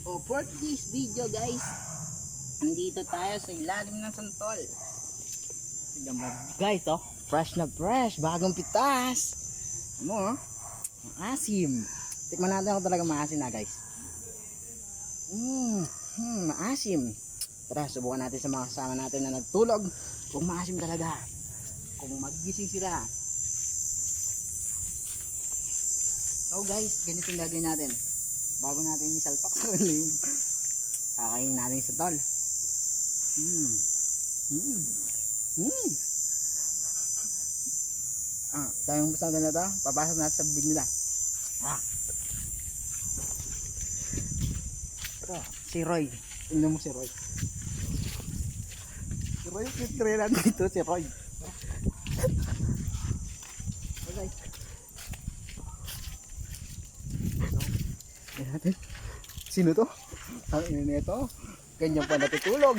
Oh, for this video guys, nandito tayo sa ilalim ng santol. Tignan mo guys, oh, fresh na fresh, bagong pitas. Ano, maasim. Tikman natin kung talaga maasim na guys. Maasim. Tara, subukan natin sa mga kasama natin na nagtulog kung maasim talaga, kung maggising sila. So guys, ganito yung gagawin natin. Bago natin isalpak sa uling, kakainin natin sa tol. Tayong basta na ito, papasok natin sa bibig nila. Ito, si Roy. Tingnan mo si Roy. Si Roy, kitry natin dito si Roy. Okay. Natin. Sino to? Ang ina nito. Ganyan pa natutulog.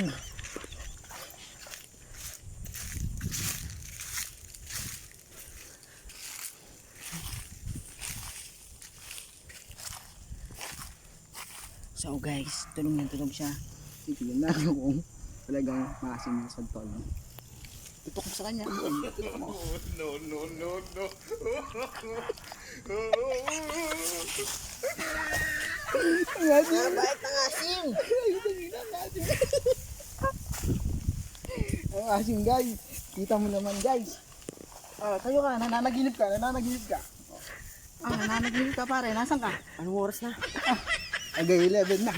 So guys, tulog siya. Titignan natin kung talagang maasim na sa tol. Tutok mo sa kanya. Tutok mo. No. Mabait ang asim. Ang asim guys. Kita mo naman guys. Tayo ka, nananaginip ka. Nananaginip ka pare, nasan ka? Anong oras na? Agay 11 na.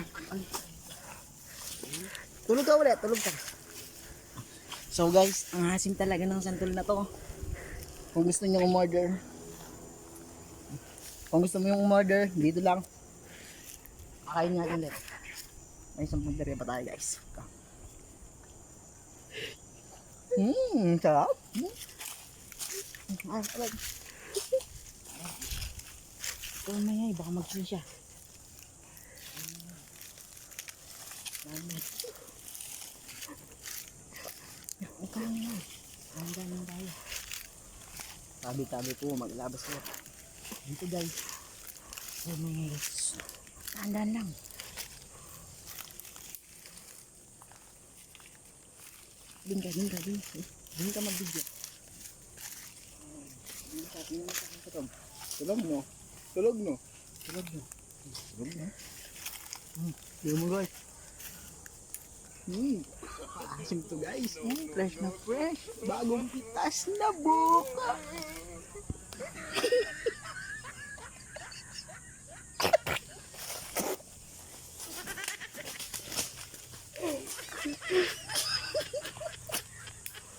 Tulog ka ulit, tulog ka. So guys, ang asim talaga ng santol na to. Kung gusto niyo umorder, dito lang. Kakain natin ulit. May isang punteriya pa tayo guys. Sarap. Sarap. Ito may baka mag-chill siya. Ikaw na. Handa naman tayo. Tabi-tabi po, maglabas ko. Dito guys. Oh my gosh. Tandaan lang. Din ka mag-video. Tulog no. Tignan mo guys. Asim to guys. Fresh na fresh. Bagong pitas na buka.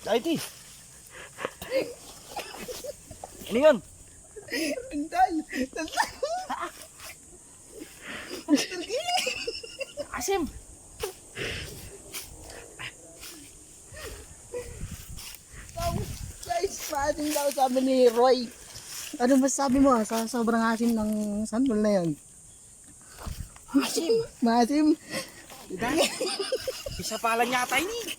Kaiti! Ano yun? Tandal! Asim! Guys, maasim daw sabi ni Roy. Ano masasabi mo sa sobrang asim ng santol na yan? Asim! Maasim? Dahil! Isa pala niya tayo ni!